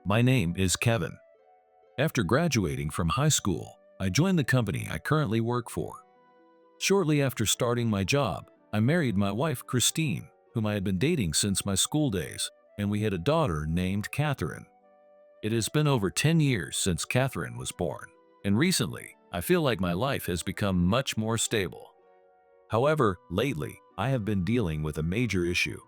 My name is Kevin. After graduating from high school, I joined the company I currently work for. Shortly after starting my job, I married my wife Christine, whom I had been dating since my school days, and we had a daughter named Catherine. It has been over 10 years since Catherine was born, and recently, I feel like my life has become much more stable. However, lately, I have been dealing with a major issue.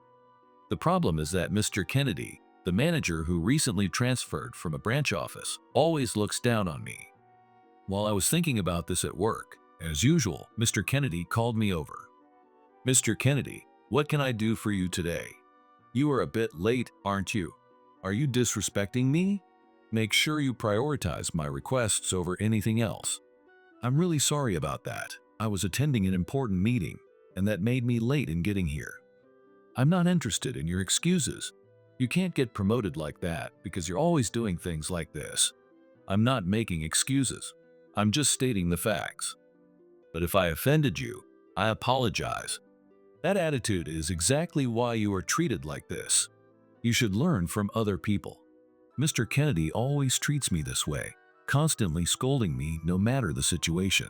The problem is that Mr. Kennedy, the manager who recently transferred from a branch office, always looks down on me. While I was thinking about this at work, as usual, Mr. Kennedy called me over. "Mr. Kennedy, what can I do for you today? You are a bit late, aren't you? Are you disrespecting me? Make sure you prioritize my requests over anything else. I'm really sorry about that. I was attending an important meeting, and that made me late in getting here. I'm not interested in your excuses. You can't get promoted like that because you're always doing things like this. I'm not making excuses. I'm just stating the facts. But if I offended you, I apologize. That attitude is exactly why you are treated like this. You should learn from other people. Mr. Kennedy always treats me this way, constantly scolding me no matter the situation.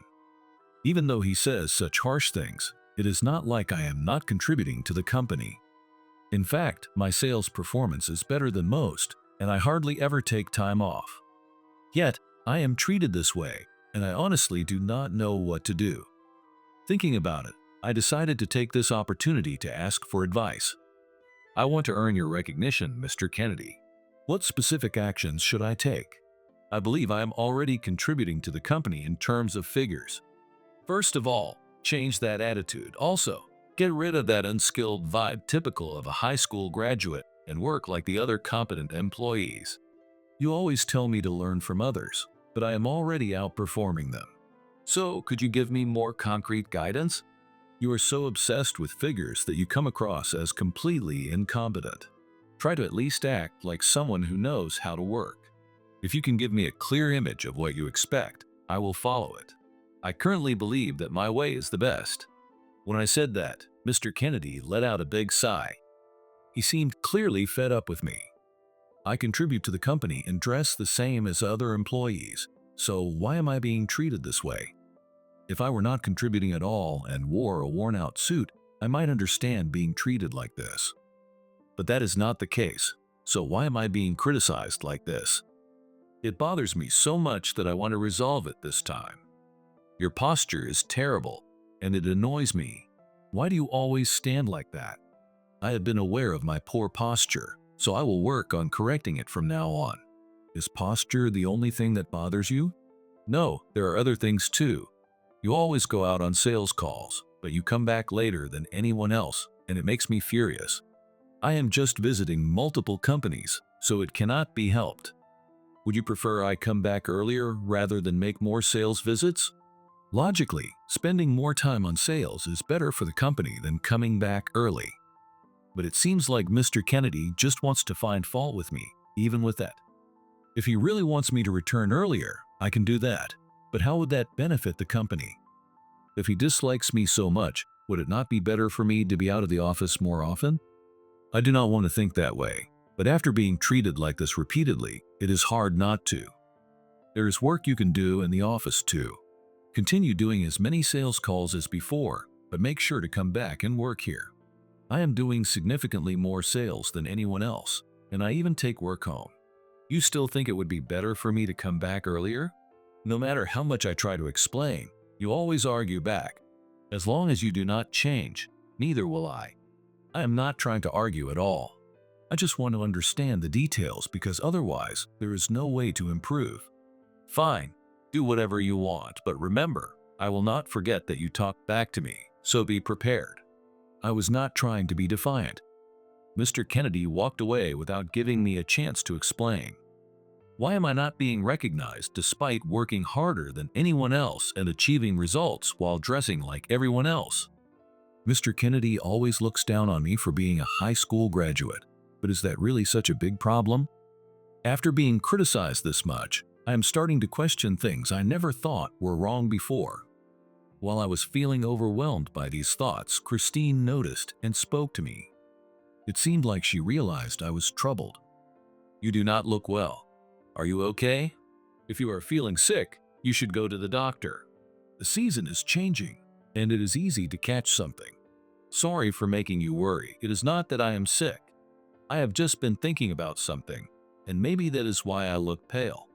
Even though he says such harsh things, it is not like I am not contributing to the company. In fact, my sales performance is better than most, and I hardly ever take time off. Yet, I am treated this way, and I honestly do not know what to do. Thinking about it, I decided to take this opportunity to ask for advice. I want to earn your recognition, Mr. Kennedy. What specific actions should I take? I believe I am already contributing to the company in terms of figures. First of all, change that attitude. Also, get rid of that unskilled vibe typical of a high school graduate and work like the other competent employees. You always tell me to learn from others, but I am already outperforming them. So, could you give me more concrete guidance? You are so obsessed with figures that you come across as completely incompetent. Try to at least act like someone who knows how to work. If you can give me a clear image of what you expect, I will follow it. I currently believe that my way is the best." When I said that, Mr. Kennedy let out a big sigh. He seemed clearly fed up with me. I contribute to the company and dress the same as other employees, so why am I being treated this way? If I were not contributing at all and wore a worn-out suit, I might understand being treated like this. But that is not the case, so why am I being criticized like this? It bothers me so much that I want to resolve it this time. Your posture is terrible, and it annoys me. Why do you always stand like that? I have been aware of my poor posture, so I will work on correcting it from now on. Is posture the only thing that bothers you? No, there are other things too. You always go out on sales calls, but you come back later than anyone else, and it makes me furious. I am just visiting multiple companies, so it cannot be helped. Would you prefer I come back earlier rather than make more sales visits? Logically, spending more time on sales is better for the company than coming back early. But it seems like Mr. Kennedy just wants to find fault with me, even with that. If he really wants me to return earlier, I can do that. But how would that benefit the company? If he dislikes me so much, would it not be better for me to be out of the office more often? I do not want to think that way, but after being treated like this repeatedly, it is hard not to. There is work you can do in the office too. Continue doing as many sales calls as before, but make sure to come back and work here. I am doing significantly more sales than anyone else, and I even take work home. You still think it would be better for me to come back earlier? No matter how much I try to explain, you always argue back. As long as you do not change, neither will I. I am not trying to argue at all. I just want to understand the details because otherwise there is no way to improve. Fine, do whatever you want, but remember, I will not forget that you talked back to me, so be prepared. I was not trying to be defiant. Mr. Kennedy walked away without giving me a chance to explain. Why am I not being recognized despite working harder than anyone else and achieving results while dressing like everyone else? Mr. Kennedy always looks down on me for being a high school graduate, but is that really such a big problem? After being criticized this much, I am starting to question things I never thought were wrong before. While I was feeling overwhelmed by these thoughts, Christine noticed and spoke to me. It seemed like she realized I was troubled. You do not look well. Are you okay? If you are feeling sick, you should go to the doctor. The season is changing, and it is easy to catch something. Sorry for making you worry. It is not that I am sick. I have just been thinking about something, and maybe that is why I look pale.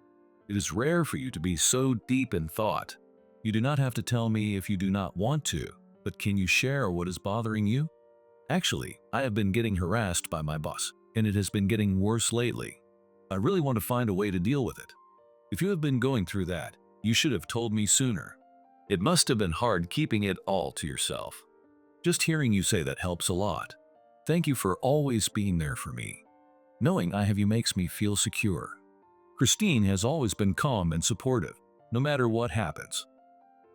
It is rare for you to be so deep in thought. You do not have to tell me if you do not want to, but can you share what is bothering you? Actually, I have been getting harassed by my boss, and it has been getting worse lately. I really want to find a way to deal with it. If you have been going through that, you should have told me sooner. It must have been hard keeping it all to yourself. Just hearing you say that helps a lot. Thank you for always being there for me. Knowing I have you makes me feel secure. Christine has always been calm and supportive, no matter what happens.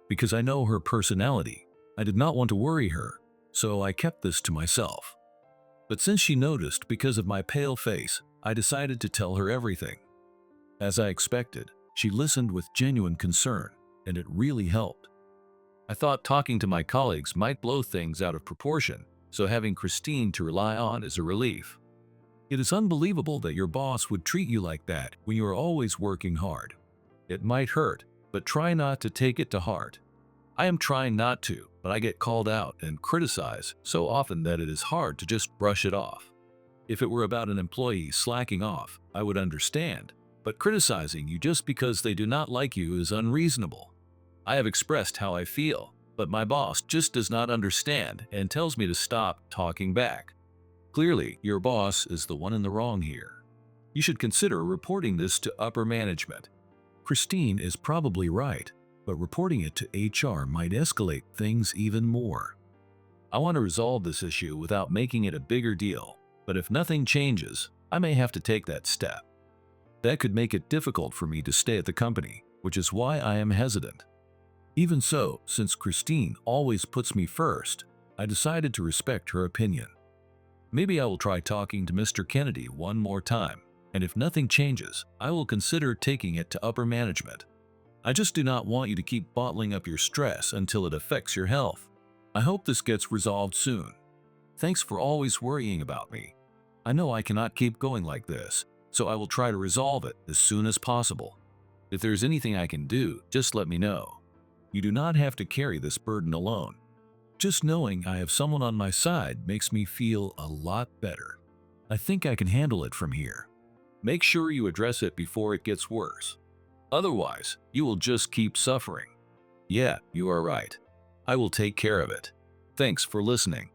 Because I know her personality, I did not want to worry her, so I kept this to myself. But since she noticed because of my pale face, I decided to tell her everything. As I expected, she listened with genuine concern, and it really helped. I thought talking to my colleagues might blow things out of proportion, so having Christine to rely on is a relief. It is unbelievable that your boss would treat you like that when you are always working hard. It might hurt, but try not to take it to heart. I am trying not to, but I get called out and criticized so often that it is hard to just brush it off. If it were about an employee slacking off, I would understand, but criticizing you just because they do not like you is unreasonable. I have expressed how I feel, but my boss just does not understand and tells me to stop talking back. Clearly, your boss is the one in the wrong here. You should consider reporting this to upper management. Christine is probably right, but reporting it to HR might escalate things even more. I want to resolve this issue without making it a bigger deal, but if nothing changes, I may have to take that step. That could make it difficult for me to stay at the company, which is why I am hesitant. Even so, since Christine always puts me first, I decided to respect her opinion. Maybe I will try talking to Mr. Kennedy one more time, and if nothing changes, I will consider taking it to upper management. I just do not want you to keep bottling up your stress until it affects your health. I hope this gets resolved soon. Thanks for always worrying about me. I know I cannot keep going like this, so I will try to resolve it as soon as possible. If there is anything I can do, just let me know. You do not have to carry this burden alone. Just knowing I have someone on my side makes me feel a lot better. I think I can handle it from here. Make sure you address it before it gets worse. Otherwise, you will just keep suffering. Yeah, you are right. I will take care of it. Thanks for listening.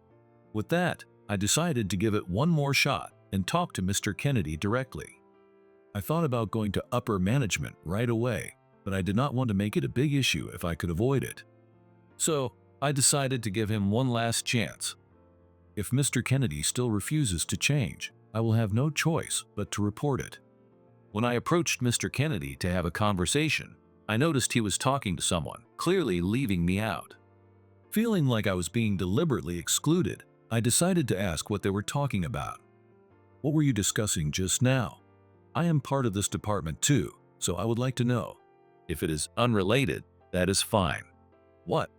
With that, I decided to give it one more shot and talk to Mr. Kennedy directly. I thought about going to upper management right away, but I did not want to make it a big issue if I could avoid it. So, I decided to give him one last chance. If Mr. Kennedy still refuses to change, I will have no choice but to report it. When I approached Mr. Kennedy to have a conversation, I noticed he was talking to someone, clearly leaving me out. Feeling like I was being deliberately excluded, I decided to ask what they were talking about. What were you discussing just now? I am part of this department too, so I would like to know. If it is unrelated, that is fine. What?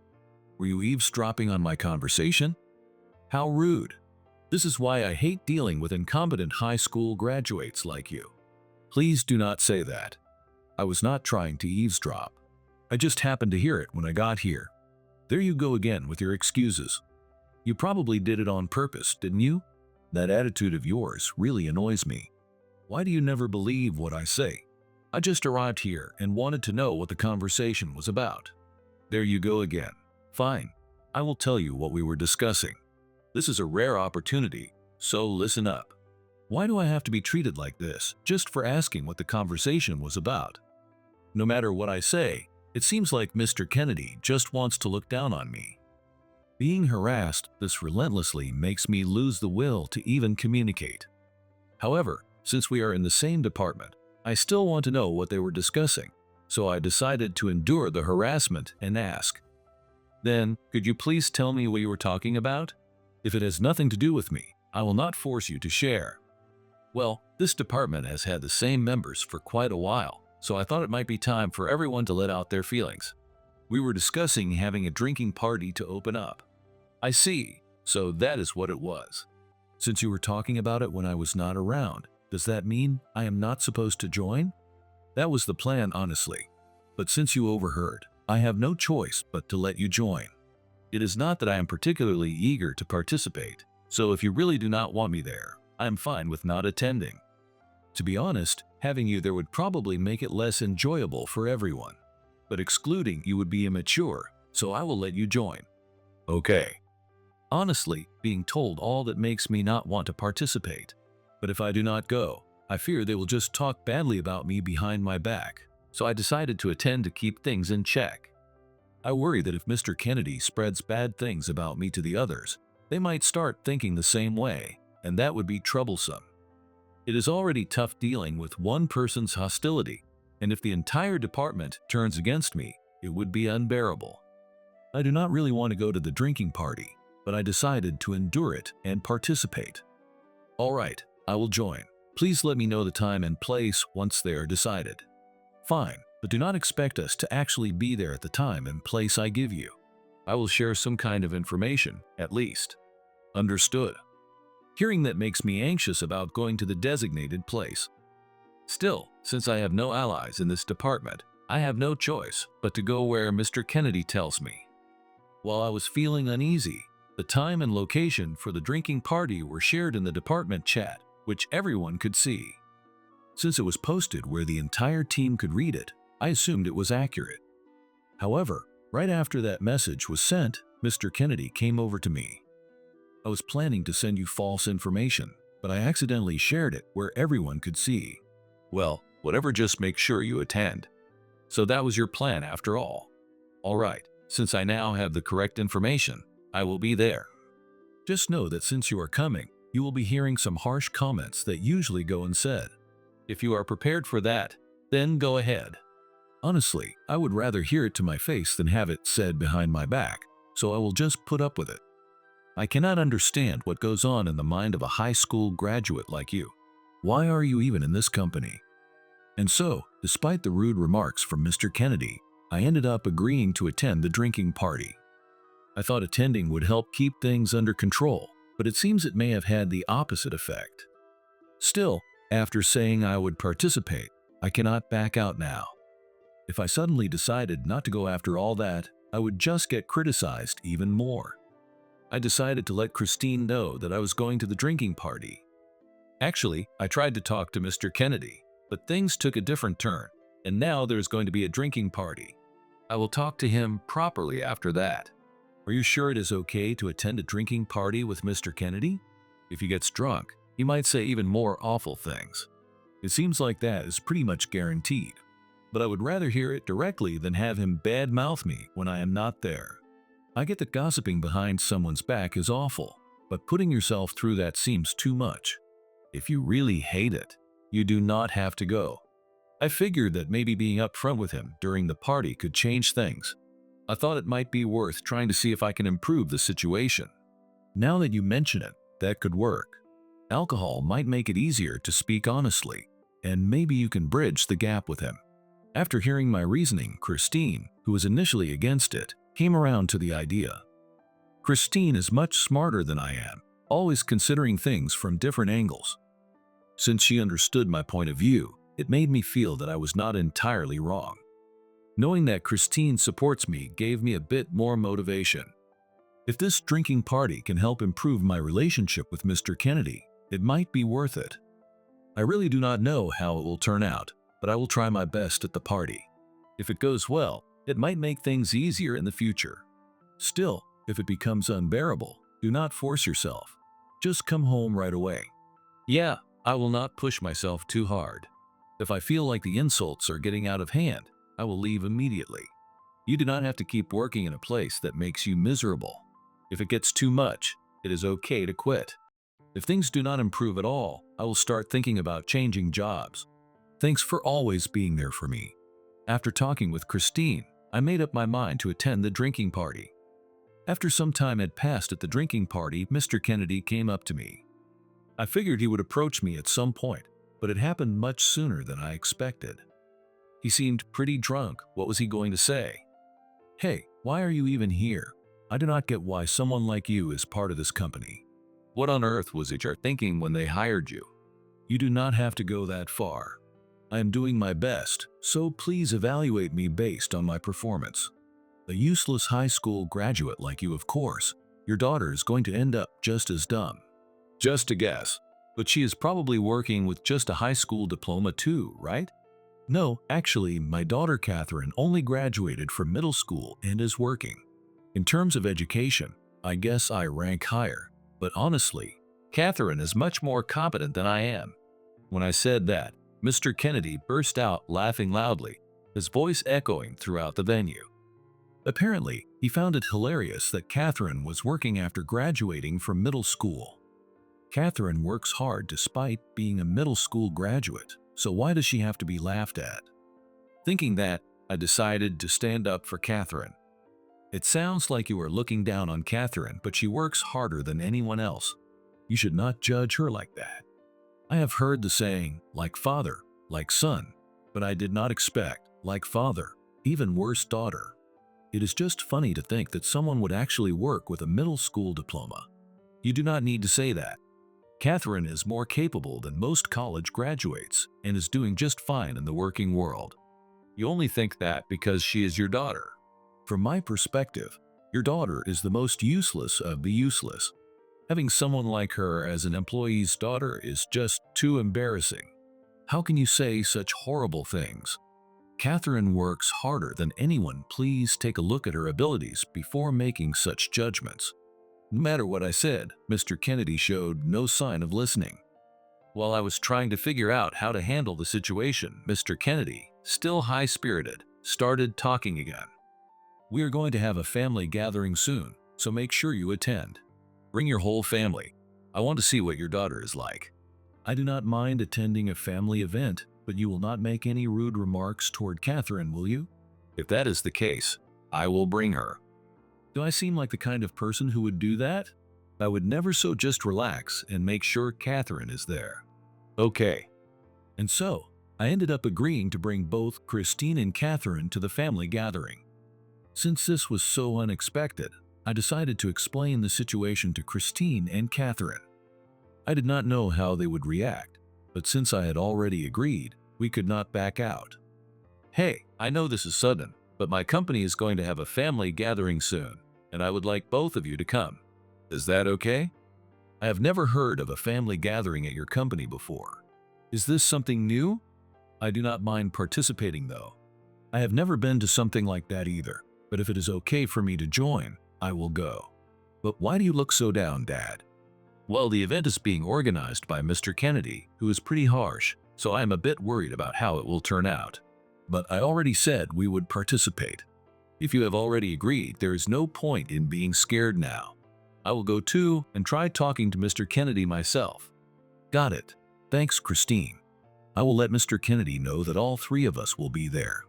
Were you eavesdropping on my conversation? How rude. This is why I hate dealing with incompetent high school graduates like you. Please do not say that. I was not trying to eavesdrop. I just happened to hear it when I got here. There you go again with your excuses. You probably did it on purpose, didn't you? That attitude of yours really annoys me. Why do you never believe what I say? I just arrived here and wanted to know what the conversation was about. There you go again. Fine. I will tell you what we were discussing. This is a rare opportunity, so listen up. Why do I have to be treated like this just for asking what the conversation was about? No matter what I say, it seems like Mr. Kennedy just wants to look down on me. Being harassed this relentlessly makes me lose the will to even communicate. However, since we are in the same department, I still want to know what they were discussing, so I decided to endure the harassment and ask. Then, could you please tell me what you were talking about? If it has nothing to do with me, I will not force you to share. Well, this department has had the same members for quite a while, so I thought it might be time for everyone to let out their feelings. We were discussing having a drinking party to open up. I see, so that is what it was. Since you were talking about it when I was not around, Does that mean I am not supposed to join? That was the plan, honestly. But since you overheard, I have no choice but to let you join. It is not that I am particularly eager to participate, so if you really do not want me there, I am fine with not attending. To be honest, having you there would probably make it less enjoyable for everyone. But excluding you would be immature, so I will let you join. Okay. Honestly, being told all that makes me not want to participate. But if I do not go, I fear they will just talk badly about me behind my back, so I decided to attend to keep things in check. I worry that if Mr. Kennedy spreads bad things about me to the others, they might start thinking the same way, and that would be troublesome. It is already tough dealing with one person's hostility, and if the entire department turns against me, it would be unbearable. I do not really want to go to the drinking party, but I decided to endure it and participate. All right, I will join. Please let me know the time and place once they are decided. Fine, but do not expect us to actually be there at the time and place I give you. I will share some kind of information, at least. Understood. Hearing that makes me anxious about going to the designated place. Still, since I have no allies in this department, I have no choice but to go where Mr. Kennedy tells me. While I was feeling uneasy, the time and location for the drinking party were shared in the department chat, which everyone could see. Since it was posted where the entire team could read it, I assumed it was accurate. However, right after that message was sent, Mr. Kennedy came over to me. I was planning to send you false information, but I accidentally shared it where everyone could see. Well, whatever, just make sure you attend. So that was your plan after all. All right, since I now have the correct information, I will be there. Just know that since you are coming, you will be hearing some harsh comments that usually go unsaid. If you are prepared for that, then go ahead. Honestly, I would rather hear it to my face than have it said behind my back, so I will just put up with it. I cannot understand what goes on in the mind of a high school graduate like you. Why are you even in this company? And so, despite the rude remarks from Mr. Kennedy, I ended up agreeing to attend the drinking party. I thought attending would help keep things under control, but it seems it may have had the opposite effect. Still, after saying I would participate, I cannot back out now. If I suddenly decided not to go after all that, I would just get criticized even more. I decided to let Christine know that I was going to the drinking party. Actually, I tried to talk to Mr. Kennedy, but things took a different turn, and now there's going to be a drinking party. I will talk to him properly after that. Are you sure it is okay to attend a drinking party with Mr. Kennedy? If he gets drunk, he might say even more awful things. It seems like that is pretty much guaranteed, but I would rather hear it directly than have him badmouth me when I am not there. I get that gossiping behind someone's back is awful, but putting yourself through that seems too much. If you really hate it, you do not have to go. I figured that maybe being upfront with him during the party could change things. I thought it might be worth trying to see if I can improve the situation. Now that you mention it, that could work. Alcohol might make it easier to speak honestly, and maybe you can bridge the gap with him. After hearing my reasoning, Christine, who was initially against it, came around to the idea. Christine is much smarter than I am, always considering things from different angles. Since she understood my point of view, it made me feel that I was not entirely wrong. Knowing that Christine supports me gave me a bit more motivation. If this drinking party can help improve my relationship with Mr. Kennedy, it might be worth it. I really do not know how it will turn out, but I will try my best at the party. If it goes well, it might make things easier in the future. Still, if it becomes unbearable, do not force yourself. Just come home right away. Yeah, I will not push myself too hard. If I feel like the insults are getting out of hand, I will leave immediately. You do not have to keep working in a place that makes you miserable. If it gets too much, it is okay to quit. If things do not improve at all, I will start thinking about changing jobs. Thanks for always being there for me. After talking with Christine, I made up my mind to attend the drinking party. After some time had passed at the drinking party, Mr. Kennedy came up to me. I figured he would approach me at some point, but it happened much sooner than I expected. He seemed pretty drunk. What was he going to say? Hey, why are you even here? I do not get why someone like you is part of this company. What on earth was HR thinking when they hired you? You do not have to go that far. I am doing my best, so please evaluate me based on my performance. A useless high school graduate like you, of course. Your daughter is going to end up just as dumb. Just a guess. But she is probably working with just a high school diploma too, right? No, actually, my daughter Catherine only graduated from middle school and is working. In terms of education, I guess I rank higher. But honestly, Catherine is much more competent than I am. When I said that, Mr. Kennedy burst out laughing loudly, his voice echoing throughout the venue. Apparently, he found it hilarious that Catherine was working after graduating from middle school. Catherine works hard despite being a middle school graduate, so why does she have to be laughed at? Thinking that, I decided to stand up for Catherine. It sounds like you are looking down on Catherine, but she works harder than anyone else. You should not judge her like that. I have heard the saying, like father, like son, but I did not expect, like father, even worse daughter. It is just funny to think that someone would actually work with a middle school diploma. You do not need to say that. Catherine is more capable than most college graduates and is doing just fine in the working world. You only think that because she is your daughter. From my perspective, your daughter is the most useless of the useless. Having someone like her as an employee's daughter is just too embarrassing. How can you say such horrible things? Catherine works harder than anyone. Please take a look at her abilities before making such judgments. No matter what I said, Mr. Kennedy showed no sign of listening. While I was trying to figure out how to handle the situation, Mr. Kennedy, still high-spirited, started talking again. We are going to have a family gathering soon, so make sure you attend. Bring your whole family. I want to see what your daughter is like. I do not mind attending a family event, but you will not make any rude remarks toward Catherine, will you? If that is the case, I will bring her. Do I seem like the kind of person who would do that? I would never, so just relax and make sure Catherine is there. Okay. And so, I ended up agreeing to bring both Christine and Catherine to the family gathering. Since this was so unexpected, I decided to explain the situation to Christine and Catherine. I did not know how they would react, but since I had already agreed, we could not back out. Hey, I know this is sudden, but my company is going to have a family gathering soon, and I would like both of you to come. Is that okay? I have never heard of a family gathering at your company before. Is this something new? I do not mind participating though. I have never been to something like that either, but if it is okay for me to join, I will go. But why do you look so down, Dad? Well, the event is being organized by Mr. Kennedy, who is pretty harsh, so I am a bit worried about how it will turn out. But I already said we would participate. If you have already agreed, there is no point in being scared now. I will go too and try talking to Mr. Kennedy myself. Got it. Thanks, Christine. I will let Mr. Kennedy know that all three of us will be there.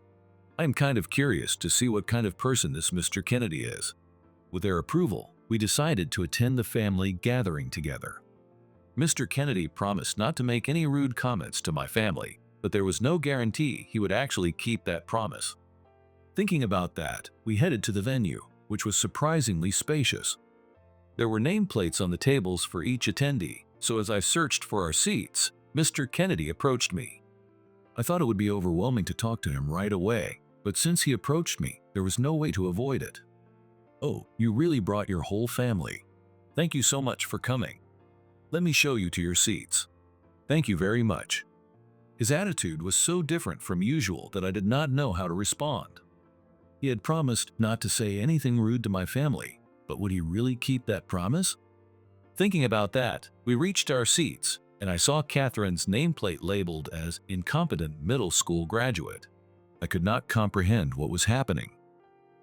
I am kind of curious to see what kind of person this Mr. Kennedy is. With their approval, we decided to attend the family gathering together. Mr. Kennedy promised not to make any rude comments to my family, but there was no guarantee he would actually keep that promise. Thinking about that, we headed to the venue, which was surprisingly spacious. There were nameplates on the tables for each attendee, so as I searched for our seats, Mr. Kennedy approached me. I thought it would be overwhelming to talk to him right away, but since he approached me, there was no way to avoid it. Oh, you really brought your whole family. Thank you so much for coming. Let me show you to your seats. Thank you very much. His attitude was so different from usual that I did not know how to respond. He had promised not to say anything rude to my family, but would he really keep that promise? Thinking about that, we reached our seats, and I saw Catherine's nameplate labeled as incompetent middle school graduate. I could not comprehend what was happening.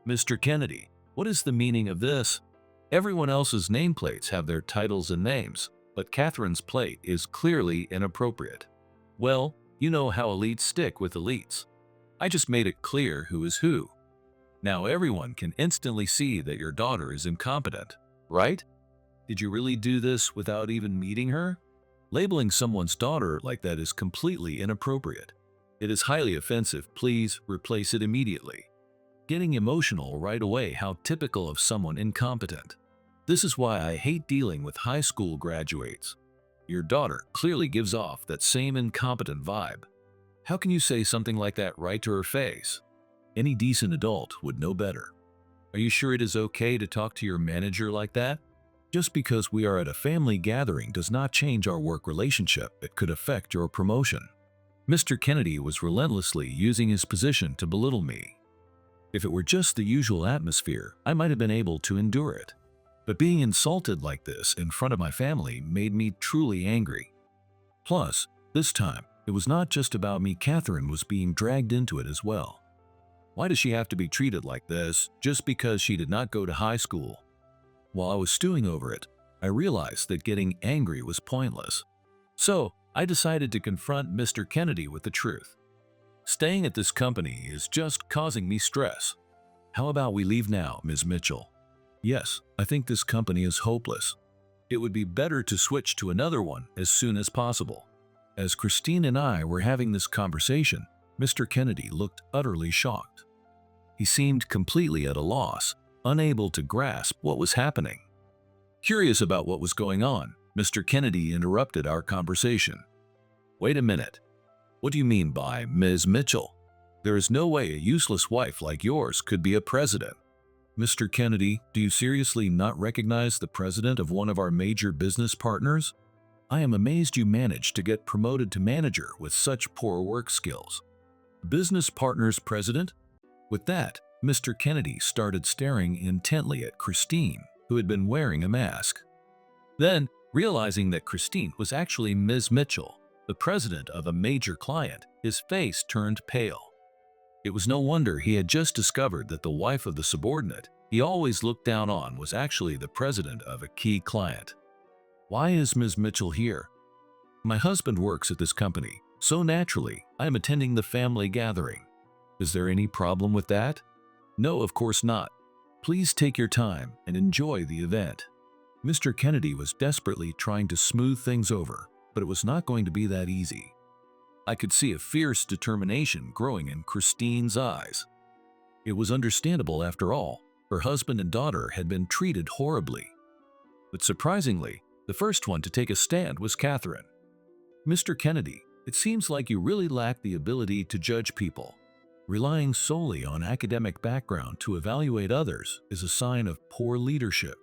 Mr. Kennedy, what is the meaning of this? Everyone else's nameplates have their titles and names, but Catherine's plate is clearly inappropriate. Well, you know how elites stick with elites. I just made it clear who is who. Now everyone can instantly see that your daughter is incompetent, right? Did you really do this without even meeting her? Labeling someone's daughter like that is completely inappropriate. It is highly offensive. Please replace it immediately. Getting emotional right away, how typical of someone incompetent. This is why I hate dealing with high school graduates. Your daughter clearly gives off that same incompetent vibe. How can you say something like that right to her face? Any decent adult would know better. Are you sure it is okay to talk to your manager like that? Just because we are at a family gathering does not change our work relationship. It could affect your promotion. Mr. Kennedy was relentlessly using his position to belittle me. If it were just the usual atmosphere, I might have been able to endure it. But being insulted like this in front of my family made me truly angry. Plus, this time, it was not just about me. Catherine was being dragged into it as well. Why does she have to be treated like this just because she did not go to high school? While I was stewing over it, I realized that getting angry was pointless. So, I decided to confront Mr. Kennedy with the truth. Staying at this company is just causing me stress. How about we leave now, Ms. Mitchell? Yes, I think this company is hopeless. It would be better to switch to another one as soon as possible. As Christine and I were having this conversation, Mr. Kennedy looked utterly shocked. He seemed completely at a loss, unable to grasp what was happening. Curious about what was going on, Mr. Kennedy interrupted our conversation. Wait a minute. What do you mean by Ms. Mitchell? There is no way a useless wife like yours could be a president. Mr. Kennedy, do you seriously not recognize the president of one of our major business partners? I am amazed you managed to get promoted to manager with such poor work skills. Business partner's president? With that, Mr. Kennedy started staring intently at Christine, who had been wearing a mask. Then, realizing that Christine was actually Ms. Mitchell, the president of a major client, his face turned pale. It was no wonder he had just discovered that the wife of the subordinate he always looked down on was actually the president of a key client. Why is Ms. Mitchell here? My husband works at this company, so naturally, I am attending the family gathering. Is there any problem with that? No, of course not. Please take your time and enjoy the event. Mr. Kennedy was desperately trying to smooth things over, but it was not going to be that easy. I could see a fierce determination growing in Christine's eyes. It was understandable after all. Her husband and daughter had been treated horribly. But surprisingly, the first one to take a stand was Catherine. Mr. Kennedy, it seems like you really lack the ability to judge people. Relying solely on academic background to evaluate others is a sign of poor leadership.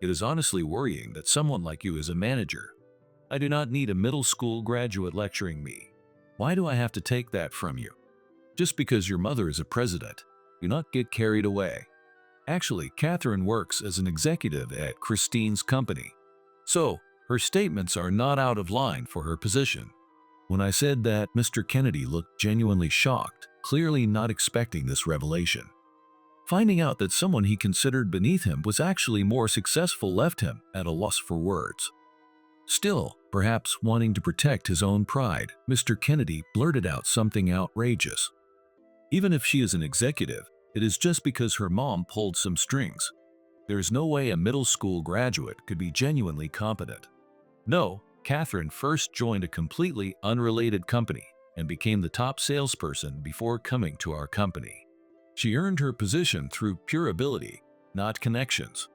It is honestly worrying that someone like you is a manager. I do not need a middle school graduate lecturing me. Why do I have to take that from you? Just because your mother is a president, do not get carried away. Actually, Catherine works as an executive at Christine's company, so her statements are not out of line for her position. When I said that, Mr. Kennedy looked genuinely shocked, clearly not expecting this revelation. Finding out that someone he considered beneath him was actually more successful left him at a loss for words. Still, perhaps wanting to protect his own pride, Mr. Kennedy blurted out something outrageous. Even if she is an executive, it is just because her mom pulled some strings. There is no way a middle school graduate could be genuinely competent. No, Catherine first joined a completely unrelated company and became the top salesperson before coming to our company. She earned her position through pure ability, not connections.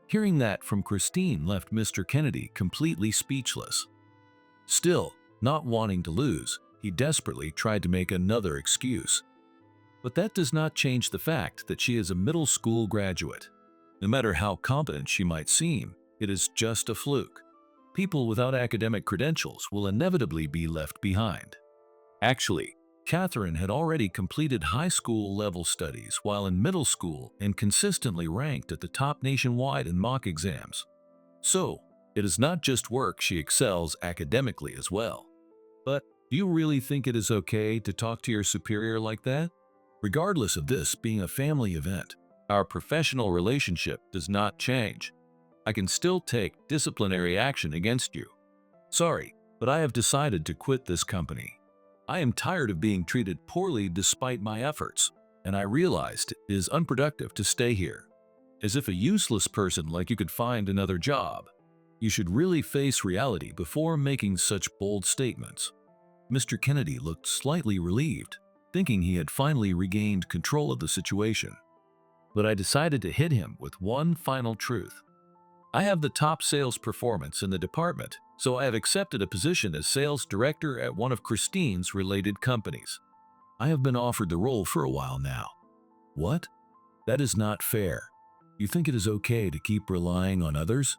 Hearing that from Christine left Mr. Kennedy completely speechless. Still, not wanting to lose, he desperately tried to make another excuse. But that does not change the fact that she is a middle school graduate. No matter how competent she might seem, it is just a fluke. People without academic credentials will inevitably be left behind. Actually, Catherine had already completed high school level studies while in middle school and consistently ranked at the top nationwide in mock exams. So, it is not just work she excels academically as well. But do you really think it is okay to talk to your superior like that? Regardless of this being a family event, our professional relationship does not change. I can still take disciplinary action against you. Sorry, but I have decided to quit this company. I am tired of being treated poorly despite my efforts, and I realized it is unproductive to stay here. As if a useless person like you could find another job. You should really face reality before making such bold statements. Mr. Kennedy looked slightly relieved, thinking he had finally regained control of the situation. But I decided to hit him with one final truth. I have the top sales performance in the department, so I have accepted a position as sales director at one of Christine's related companies. I have been offered the role for a while now. What? That is not fair. You think it is okay to keep relying on others?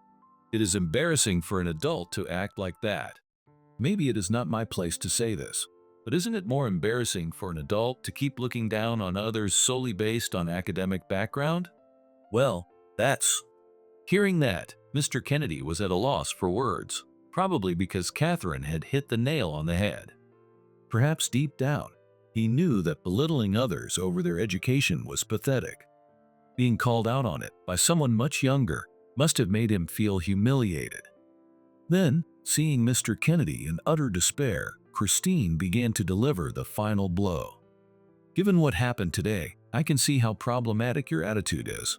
It is embarrassing for an adult to act like that. Maybe it is not my place to say this, but isn't it more embarrassing for an adult to keep looking down on others solely based on academic background? Well, that's... Hearing that, Mr. Kennedy was at a loss for words, probably because Catherine had hit the nail on the head. Perhaps deep down, he knew that belittling others over their education was pathetic. Being called out on it by someone much younger must have made him feel humiliated. Then, seeing Mr. Kennedy in utter despair, Christine began to deliver the final blow. Given what happened today, I can see how problematic your attitude is.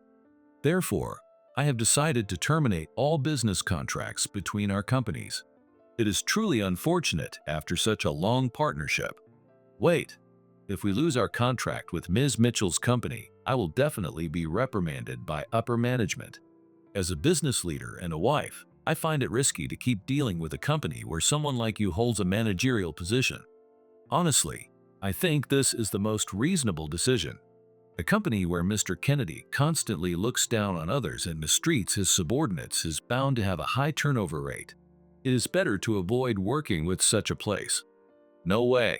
Therefore, I have decided to terminate all business contracts between our companies. It is truly unfortunate after such a long partnership. Wait, if we lose our contract with Ms. Mitchell's company, I will definitely be reprimanded by upper management. As a business leader and a wife, I find it risky to keep dealing with a company where someone like you holds a managerial position. Honestly, I think this is the most reasonable decision. A company where Mr. Kennedy constantly looks down on others and mistreats his subordinates is bound to have a high turnover rate. It is better to avoid working with such a place. No way.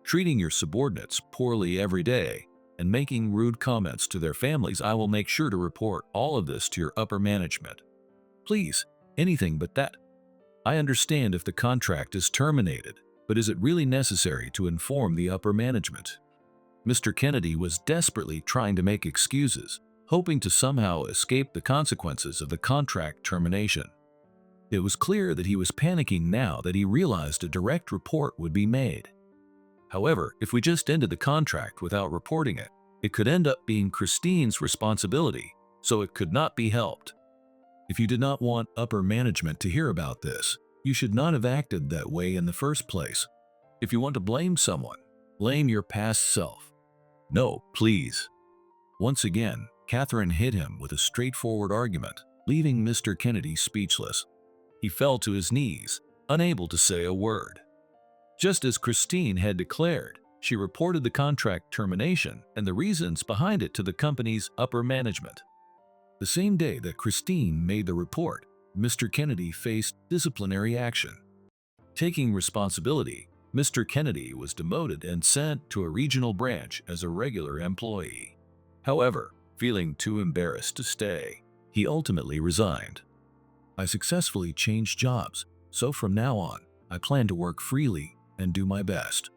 Treating your subordinates poorly every day and making rude comments to their families, I will make sure to report all of this to your upper management. Please, anything but that. I understand if the contract is terminated, but is it really necessary to inform the upper management? Mr. Kennedy was desperately trying to make excuses, hoping to somehow escape the consequences of the contract termination. It was clear that he was panicking now that he realized a direct report would be made. However, if we just ended the contract without reporting it, it could end up being Christine's responsibility, so it could not be helped. If you did not want upper management to hear about this, you should not have acted that way in the first place. If you want to blame someone, blame your past self. No, please. Once again, Catherine hit him with a straightforward argument, leaving Mr. Kennedy speechless. He fell to his knees, unable to say a word. Just as Christine had declared, she reported the contract termination and the reasons behind it to the company's upper management. The same day that Christine made the report, Mr. Kennedy faced disciplinary action. Taking responsibility, Mr. Kennedy was demoted and sent to a regional branch as a regular employee. However, feeling too embarrassed to stay, he ultimately resigned. I successfully changed jobs, so from now on, I plan to work freely and do my best.